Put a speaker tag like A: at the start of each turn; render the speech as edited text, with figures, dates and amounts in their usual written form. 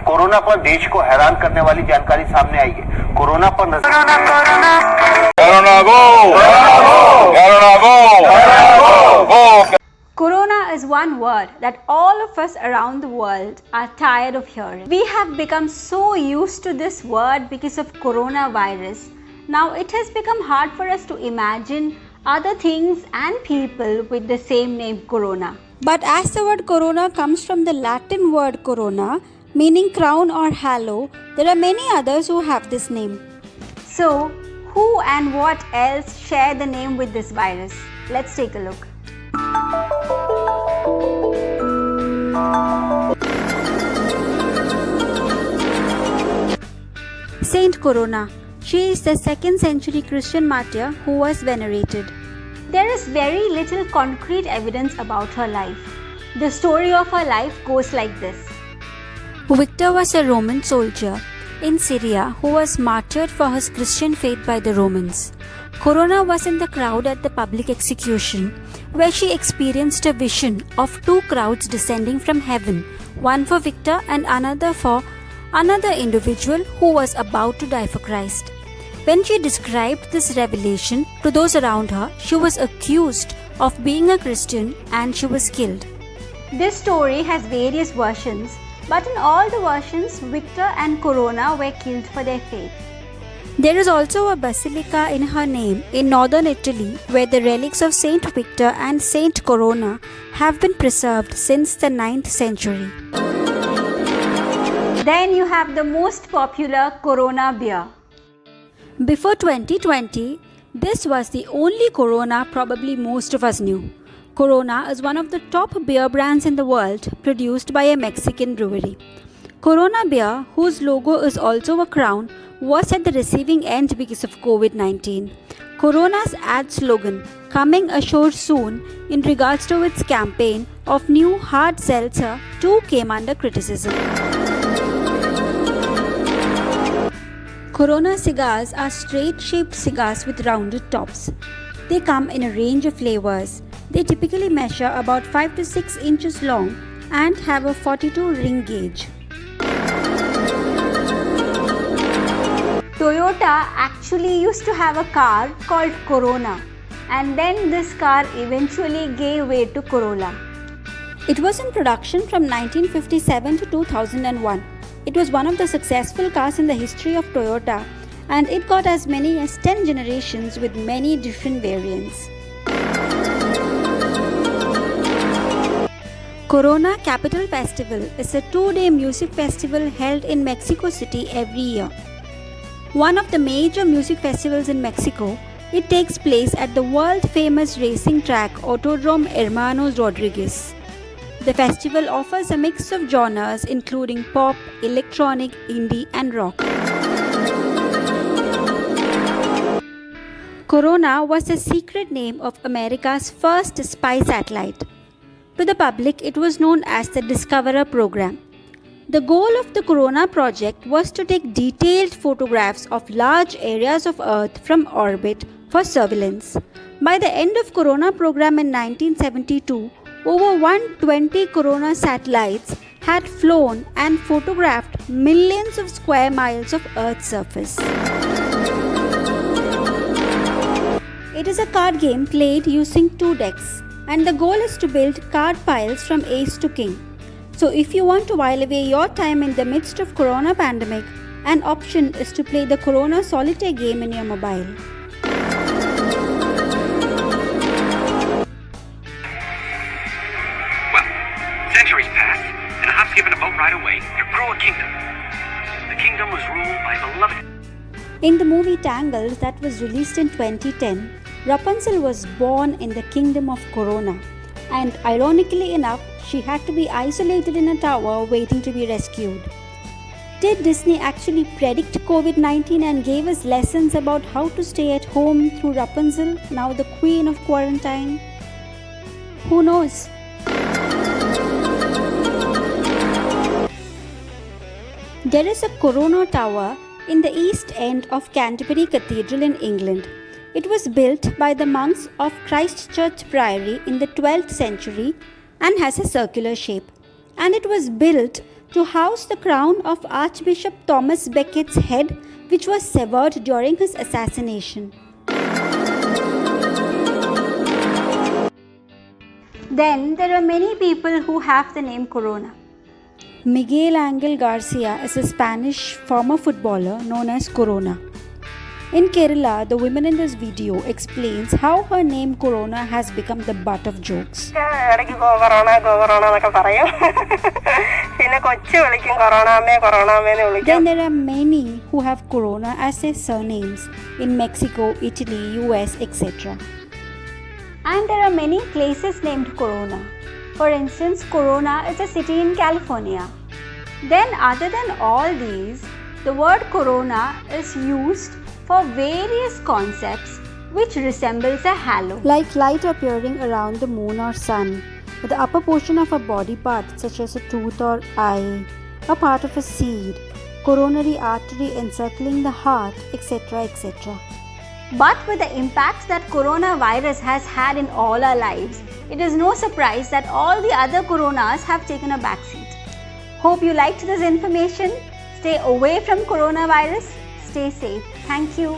A: Corona पर देश को हैरान करने वाली जानकारी सामने आई है। कोरोना पर
B: Corona is one word that all of us around the world are tired of hearing. We have become so used to this word because of coronavirus. Now it has become hard for us to imagine other things and people with the same name Corona.
C: But as the word corona comes from the Latin word corona, meaning crown or halo, there are many others who have this name.
B: So, who and what else share the name with this virus? Let's take a look.
C: Saint Corona. She is the 2nd century Christian martyr who was venerated.
B: There is very little concrete evidence about her life. The story of her life goes like this.
C: Victor was a Roman soldier in Syria who was martyred for his Christian faith by the Romans. Corona was in the crowd at the public execution, where she experienced a vision of 2 crowds descending from heaven, one for Victor and another for another individual who was about to die for Christ. When she described this revelation to those around her, she was accused of being a Christian and she was killed.
B: This story has various versions, but in all the versions, Victor and Corona were killed for their faith.
C: There is also a basilica in her name in northern Italy where the relics of Saint Victor and Saint Corona have been preserved since the 9th century.
B: Then you have the most popular Corona beer.
C: Before 2020, this was the only Corona probably most of us knew. Corona is one of the top beer brands in the world, produced by a Mexican brewery. Corona beer, whose logo is also a crown, was at the receiving end because of COVID-19. Corona's ad slogan, "Coming ashore soon," in regards to its campaign of new hard seltzer, too came under criticism. Corona cigars are straight-shaped cigars with rounded tops. They come in a range of flavors. They typically measure about 5 to 6 inches long and have a 42 ring gauge.
B: Toyota actually used to have a car called Corona, and then this car eventually gave way to Corolla.
C: It was in production from 1957 to 2001. It was one of the successful cars in the history of Toyota, and it got as many as 10 generations with many different variants. Corona Capital Festival is a 2-day music festival held in Mexico City every year. One of the major music festivals in Mexico, it takes place at the world-famous racing track Autodrome Hermanos Rodriguez. The festival offers a mix of genres including pop, electronic, indie and rock. Corona was the secret name of America's first spy satellite. To the public, it was known as the Discoverer program. The goal of the Corona project was to take detailed photographs of large areas of Earth from orbit for surveillance. By the end of Corona program in 1972, over 120 Corona satellites had flown and photographed millions of square miles of Earth's surface. It is a card game played using 2 decks, and the goal is to build card piles from ace to king. So if you want to while away your time in the midst of Corona pandemic, an option is to play the Corona solitaire game in your mobile.
D: Well, centuries passed, and a hop, skip, and a boat ride away, there grew a kingdom. The kingdom was ruled by beloved.
C: In the movie Tangled that was released in 2010, Rapunzel was born in the kingdom of Corona, and ironically enough, she had to be isolated in a tower waiting to be rescued. Did Disney actually predict COVID-19 and gave us lessons about how to stay at home through Rapunzel, now the queen of quarantine? Who knows? There is a Corona Tower in the east end of Canterbury Cathedral in England. It was built by the monks of Christ Church Priory in the 12th century and has a circular shape. And it was built to house the crown of Archbishop Thomas Becket's head, which was severed during his assassination.
B: Then there are many people who have the name Corona.
C: Miguel Angel Garcia is a Spanish former footballer known as Corona. In Kerala, the woman in this video explains how her name Corona has become the butt of jokes.
E: Then
C: there are many who have Corona as their surnames in Mexico, Italy, US, etc.
B: And there are many places named Corona. For instance, Corona is a city in California. Then other than all these, the word Corona is used for various concepts which resembles a halo.
C: Like light appearing around the moon or sun, with the upper portion of a body part such as a tooth or eye, a part of a seed, coronary artery encircling the heart, etc. etc.
B: But with the impacts that coronavirus has had in all our lives, it is no surprise that all the other coronas have taken a backseat. Hope you liked this information. Stay away from coronavirus. Stay safe. Thank you.